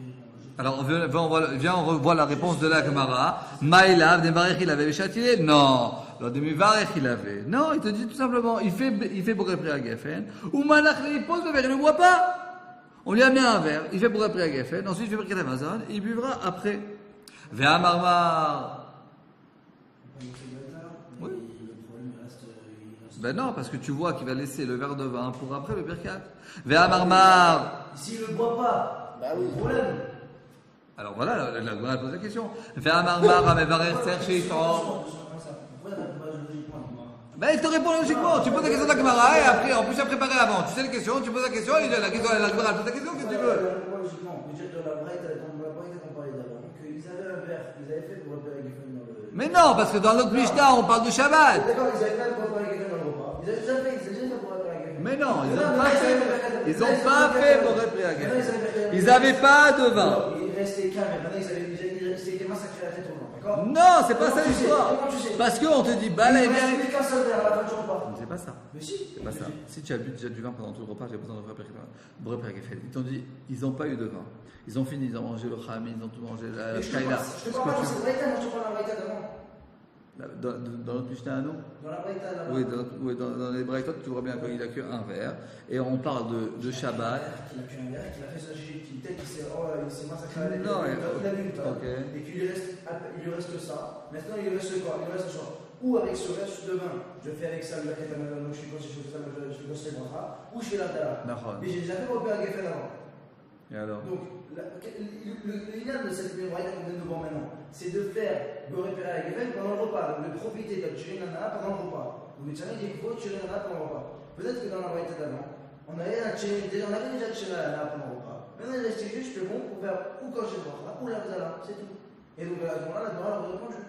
Alors viens, on revoit la réponse de la Gemara. Maïlav, Devarech il avait châtié? Non. Alors Demivarech il avait. Non, il te dit tout simplement, il fait Boré Pri Hagafen, ou Malach il pose le verre, il ne boit pas. On lui a amené un verre, il fait Boré Pri Hagafen, ensuite il fait Birkat Hamazon, il buvra après. Vea Marmar. Oui. Ben non, parce que tu vois qu'il va laisser le verre de vin pour après le Birkat. Vea Marmar. S'il ne le boit pas, Bah oui. problème. Alors voilà, la Gemara pose la question. Vea Marmar, Amevarer, Serché, Ben il te répond logiquement. Tu poses la question de la Gemara et après, en plus, tu as préparé avant. Tu sais les questions, tu poses la question, la Gemara pose la question, qu'est-ce que tu veux? Logiquement, on peut dire que la braïta qu'on parlait d'avant, qu'ils avaient un verre, ils avaient fait pour repérer les femmes dans le. Mais non, parce que dans notre Mishnah, on parle de Shabbat. D'accord, ils avaient pas pour repérer les femmes dans le repas. Ils avaient déjà fait pour repérer les femmes. Mais non, ils n'ont pas fait Boré Pri Hagafen. Ils n'avaient pas de vin. Il restait calme, et maintenant ils massacré la tête au vent, d'accord? Non, c'est pas ça Comment tu sais? l'histoire. Comment tu sais? Parce qu'on te dit, bah là, Il eh bien. reste qu'un seul verre à la fin du repas. C'est pas ça. Mais si. C'est pas ça. Si tu as bu déjà du vin pendant tout le repas, j'ai besoin de Boré Pri Hagafen. Ils t'ont dit, ils n'ont pas eu de vin. Ils ont fini, ils ont mangé le khami, ils ont tout mangé, la kaila. Je te parle pas de cette braïta, moi je te parle de la braïta d'avant. Dans notre Mishnah à nous? Dans la braïta d'avant. Oui, dans les braïtot, tu vois bien qu'il n'a qu'un verre. Et on parle de Shabbat. Il a qu'un verre, qu'il a fait sa gigite, qu'il s'est massacré à la tête. Non, il a vu le temps. ok. Et qu'il lui reste ça. Maintenant, il lui reste quoi? Il lui reste ça. Ou avec ce reste de vin, je fais avec ça le Birkat Hamazon, donc je fais ça, je fais le bracha, ou je fais l'Havdalah. Mais j'ai déjà fait repérer à Geffen avant. Et alors? Donc, l'idéal de cette braïta qu'on vient de voir maintenant, c'est de faire le repérer à Geffen pendant le repas, donc de profiter de tirer nana pendant le repas. Donc, le tchané dit qu'il faut tirer nana pendant le repas. Peut-être que dans la braïta d'avant, on avait déjà tiré nana pendant le repas. Maintenant, il restait juste bon pour faire ou quand j'ai le bracha, ou l'Havdalah, c'est tout. Et donc, à ce moment-là, la Gemara aurait répondu.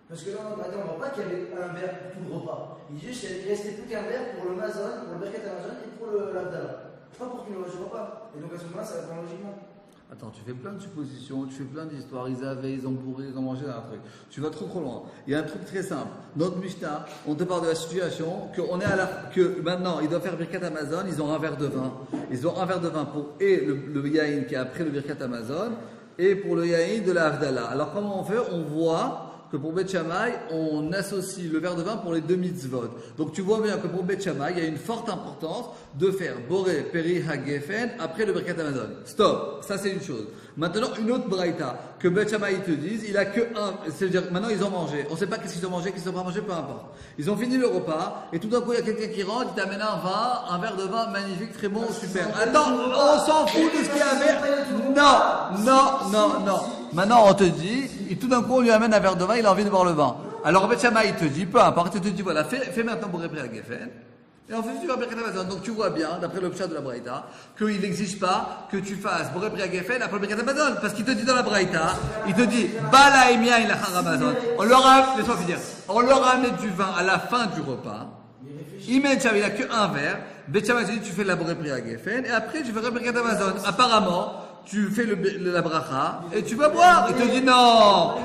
Parce que là, on ne voit pas qu'il y avait un verre pour tout le repas. Il dit juste qu'il ne restait plus qu'un verre pour le Mazon, pour le Birkat Hamazon et pour l'Havdalah. Pas pour qu'il ne reste pas. Et donc à ce moment-là, ça répond logiquement. Attends, tu fais plein de suppositions, tu fais plein d'histoires. Ils ont bourré, ils ont mangé un truc. Tu vas trop loin. Il y a un truc très simple. Notre Mishnah, on te parle de la situation que maintenant, ils doivent faire Birkat Hamazon, ils ont un verre de vin. Ils ont un verre de vin pour le yaïn qui est après le Birkat Hamazon et pour le yaïn de la Havdalah. Alors comment on fait? On voit que pour Beth Shammai, on associe le verre de vin pour les deux mitzvot. Donc tu vois bien que pour Beth Shammai, il y a une forte importance de faire Boré Pri Hagafen après le Birkat Hamazon. Stop, ça c'est une chose. Maintenant, une autre braïta, que Beth Shammai te disent, il a que un, c'est-à-dire maintenant ils ont mangé. On ne sait pas qu'est-ce qu'ils ont mangé, qu'est-ce qu'ils n'ont pas mangé, peu importe. Ils ont fini le repas, et tout d'un coup il y a quelqu'un qui rentre, il t'amène un verre de vin magnifique, très bon, super. Attends, on s'en fout de ce qu'il y avait. Non. Maintenant, on te dit, et tout d'un coup, on lui amène un verre de vin, il a envie de boire le vin. Alors, Beth Shammai, il te dit, peu importe, il te dit, voilà, fais maintenant Boré Pri Hagafen. Et ensuite, tu vas Birkat Hamazon. Donc, tu vois bien, d'après le pshat de la Braïta, qu'il n'exige pas que tu fasses Boré Pri Hagafen après le Birkat Hamazon. Parce qu'il te dit dans la Braïta, il te dit, Bala Emia il a Hamazon. On leur a amené du vin à la fin du repas. Il a qu'un verre. Beth Shammai te dit, tu fais la Boré Pri Hagafen. Et après, tu feras Birkat Hamazon. Apparemment, tu fais la bracha et tu vas boire. Il te dit non.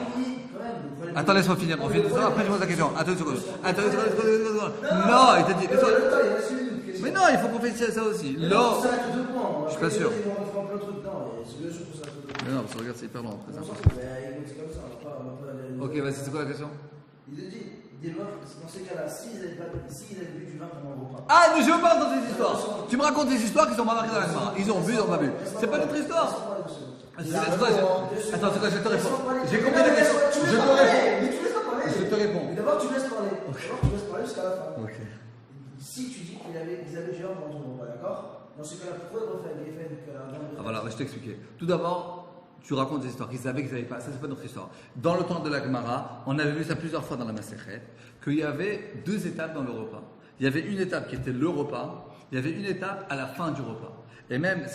Attends, laisse-moi finir. On finit tout ça. Après, je pose la question. Attends une seconde. Non, il te dit. Mais non, il faut qu'on fasse ça aussi. Non. Je suis pas sûr. Mais non, parce que regarde, c'est hyper long. Ok, vas-y, c'est quoi la question? Il te dit, dans ces cas-là, s'ils avaient bu du vin pendant le repas. Ah, mais je veux pas entendre ces histoires. Tu me racontes des histoires qui sont pas marquées dans la main. Ils ont bu, ils ont pas bu. C'est pas notre histoire. Attends, c'est quoi, je te réponds. J'ai compris la question. Je te réponds. Mais tu laisses pas parler. Je te réponds. Mais d'abord, tu laisses parler. D'abord, tu laisses parler jusqu'à la fin. Ok. Si tu dis qu'ils avaient du vin pendant ton repas, d'accord? Dans ce cas-là, pourquoi ils refaire des effets Ah voilà, je t'expliquais. Tout d'abord, tu racontes des histoires qu'ils savaient qu'ils n'avaient pas. Ça, c'est pas notre histoire. Dans le temps de la Gemara, on avait vu ça plusieurs fois dans la Masechet, qu'il y avait deux étapes dans le repas. il y avait une étape qui était le repas, il y avait une étape à la fin du repas. Et même,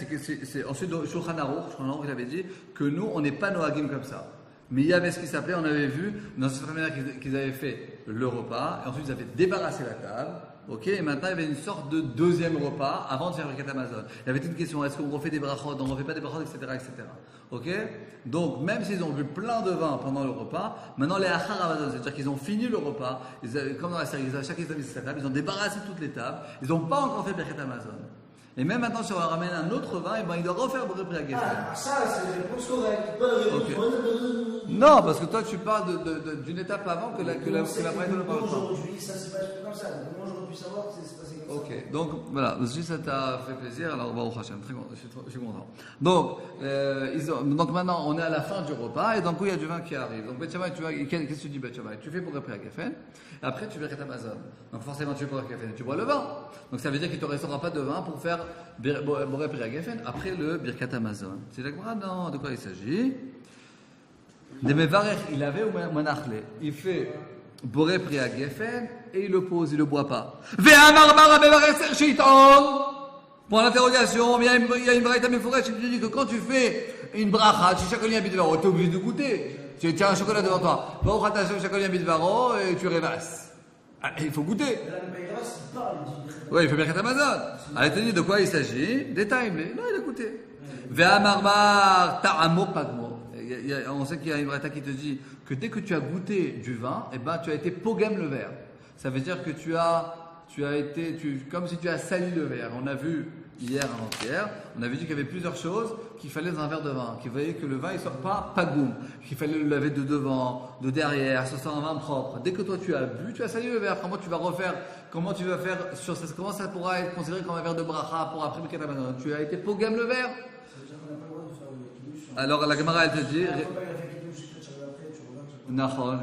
ensuite, Shulchan Aruch, il avait dit que nous, on n'est pas noagim comme ça. Mais il y avait ce qui s'appelait, on avait vu, dans cette manière qu'ils avaient fait le repas, et ensuite ils avaient débarrassé la table, ok, et maintenant il y avait une sorte de deuxième repas avant de faire le Birkat Hamazon. Il y avait une question, est-ce qu'on refait des brachot, on ne refait pas des brachot, etc., etc. Ok. Donc, même s'ils ont bu plein de vin pendant le repas, maintenant les Achar Hamazon, c'est-à-dire qu'ils ont fini le repas, comme dans la série, chacun a mis sa table, ils ont débarrassé toutes les tables, ils n'ont pas encore fait le Birkat Hamazon. Et même maintenant, si on ramène un autre vin, et ben, il doit refaire Boré Pri HaGefen. Ah, ça, c'est la réponse correcte. Pas la réponse. Okay. Non, parce que toi, tu parles d'une étape avant que la Braïta ne parle pas. Aujourd'hui, ça s'est passé comme ça. Comment j'aurais pu savoir que c'est passé comme ça? Ok, donc voilà, si ça t'a fait plaisir, alors Baruch Hashem, je suis content. Donc, donc maintenant, on est à la fin du repas, et donc il y a du vin qui arrive. Donc, Beth Shammai, tu vois, qu'est-ce que tu dis, Beth Shammai? Tu fais Boré Pri HaGefen, et après tu fais Birkat Hamazon. Donc forcément, tu fais Boré Pri HaGefen, tu bois le vin. Donc ça veut dire qu'il ne te restera pas de vin pour faire Boré Pri HaGefen après le Birkat Hamazon. C'est la Gemara? Non, de quoi il s'agit? De Mevarech, il avait ou Manachle? Il fait Boré Pri HaGefen et il le pose, il ne le boit pas. Ve'amar Mevarech Shiton. Pour l'interrogation, il y a une braïta Mefourech qui dit que quand tu fais une bracha, tu chacun habite varo, tu es obligé de goûter. Tu tiens un chocolat devant toi. Baruch Hashem, chacun habite varo et tu rêvasses. Il faut goûter. Oui, il fait Birkat Hamazon. Elle te dit de quoi il s'agit? Des times. Non, il a goûté. Ve'amarmar ta'amo pagmo. On sait qu'il y a une braïta qui te dit que dès que tu as goûté du vin, eh ben, tu as été pogam le verre. Ça veut dire que tu as été, comme si tu as sali le verre. On a vu hier, avant-hier, on avait dit qu'il y avait plusieurs choses qu'il fallait dans un verre de vin. Qu'il fallait que le vin ne soit pas pagoum. Qu'il fallait le laver de devant, de derrière, ce soit un vin propre. Dès que toi tu as bu, tu as sali le verre. Comment tu vas refaire? Comment tu vas faire sur ça? Comment ça pourra être considéré comme un verre de bracha pour après Birkat Hamazon? Tu as été pogam le verre. Alors la Gemara elle te dit.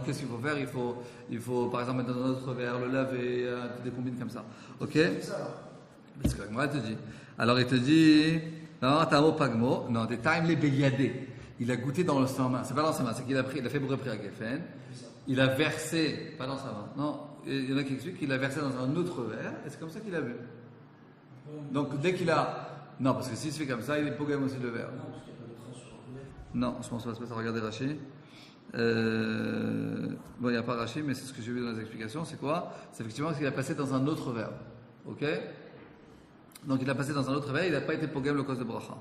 Qu'est-ce qu'il faut faire? Il faut par exemple mettre dans un autre verre, le laver, des combines comme ça. Ok? C'est ce que la Gemara te dit. Alors il te dit, non, Tamo Pagmo, non, des time les Béliadé. Il a goûté dans sa main. C'est pas dans sa main, c'est qu'il a fait Boré Pri HaGefen. Il a versé, pas dans sa main. Non, il y en a qui expliquent qu'il a versé dans un autre verre, et c'est comme ça qu'il a bu. Donc dès qu'il a. Non, parce que s'il se fait comme ça, il est pogam aussi le verre. Non, je pense pas, c'est pas ça. Regardez Rashi. Bon, il n'y a pas Rashi, mais c'est ce que j'ai vu dans les explications. C'est quoi? C'est effectivement qu'il a passé dans un autre verre. Ok? Donc il a passé dans un autre verre, il n'a pas été pogam le cause de bracha.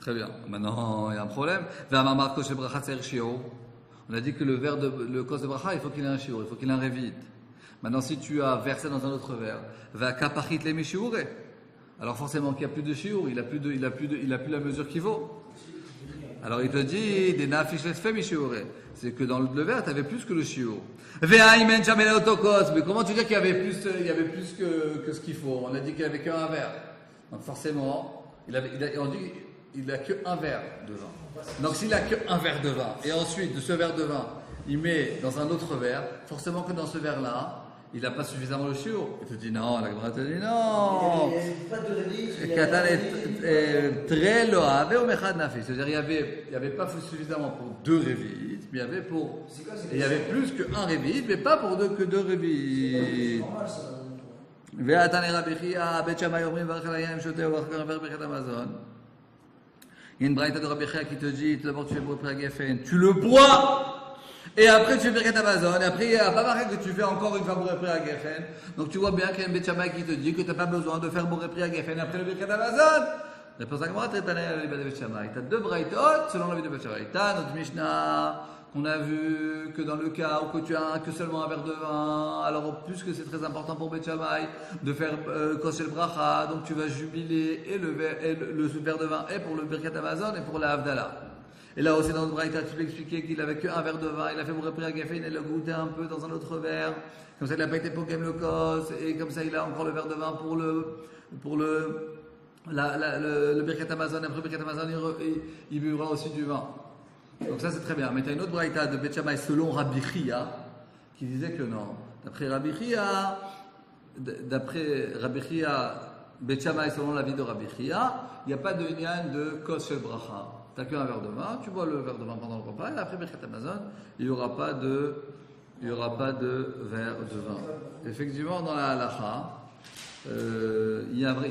Très bien. Maintenant, il y a un problème. On a dit que le cause de bracha, il faut qu'il ait un shiur, il faut qu'il ait un révit. Maintenant, si tu as versé dans un autre verre, alors forcément qu'il n'y a plus de shiur, il a plus la mesure qu'il vaut. Alors il te dit, des nafish les fait mishiuré. C'est que dans le verre, tu avais plus que le shiur. Mais comment tu dis qu'il y avait plus que ce qu'il faut? On a dit qu'il n'y avait qu'un verre. Donc forcément, on dit qu'il n'a qu'un verre de vin. Donc s'il n'a qu'un verre de vin, et ensuite de ce verre de vin, il met dans un autre verre, forcément que dans ce verre-là, il n'a pas suffisamment le shiur. Il te dit non, la Gemara te dit non. Il n'y avait pas de révit. C'est-à-dire il n'y avait pas suffisamment pour deux révites, mais il y avait plus qu'un révit, mais pas pour que deux révites. C'est normal ça. Il y a une braïta de Rabbi Chia qui te dit d'abord tu fais Boré Pri HaGefen, tu le bois. Et après tu fais Birkat Hamazon, et après il n'y a pas marqué que tu fais encore une fois Boré Pri HaGefen. Donc tu vois bien qu'il y a un Beth Shammai qui te dit que tu n'as pas besoin de faire Boré Pri HaGefen après le Birkat Hamazon. Réponse à Gemara, tu as deux braïtot selon l'avis de Beth Shammai. Tu as notre Mishnah, qu'on a vu que dans le cas où tu as que seulement un verre de vin, alors plus que c'est très important pour Beth Shammai de faire Koshel Bracha, donc tu vas jubiler et le verre de vin est pour le Birkat Hamazon et pour la Havdalah. Et là aussi dans le Braïta, tu peux expliquer qu'il avait qu'un verre de vin, il a fait Boré Pri HaGefen, il a goûté un peu dans un autre verre, comme ça il n'a pas été pogam le kos, et comme ça il a encore le verre de vin pour le Birkat Hamazon, après Birkat Hamazon il buvra aussi du vin. Donc ça c'est très bien. Mais tu as une autre braïta de Beth Shammai selon Rabbi Chia qui disait que non. D'après Rabbi Chia, Beth Shammai selon l'avis de Rabbi Chia, il n'y a pas de inyan de kos bracha. Tu n'as qu'un verre de vin, tu bois le verre de vin pendant le repas, et après Birkat Hamazon, il n'y aura pas de verre de vin. Effectivement, dans la halacha, il y a oui,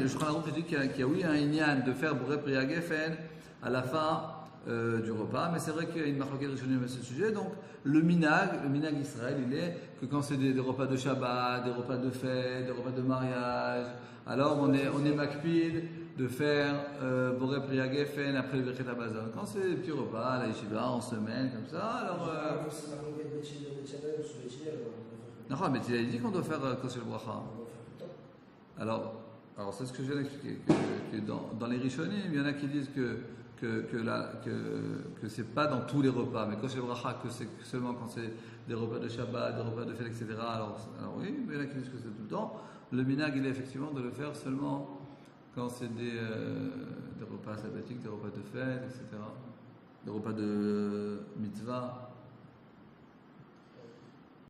je crois qu'il y a oui un inyan de faire Boré Priya Geffen à la fin du repas, mais c'est vrai qu'il y a une marloquette rishonim à ce sujet. Donc le minag Israël, il est que quand c'est des repas de Shabbat, des repas de fête, des repas de mariage, alors on est makpid de faire Boré Priya Geffen après le Birkat Hamazon. Quand c'est des petits repas, à la yeshiva, en semaine, comme ça, alors. Non, mais tu as dit qu'on doit faire Kosel Bracha. Alors c'est ce que je viens d'expliquer, que dans les Rishonim, il y en a qui disent que c'est pas dans tous les repas, mais Kosel Bracha, que c'est seulement quand c'est des repas de Shabbat, des repas de fête, etc. Alors oui, mais il y en a qui disent que c'est tout le temps. Le minag, il est effectivement de le faire seulement quand c'est des repas sabbatiques, des repas de fête, etc. Des repas de mitzvah.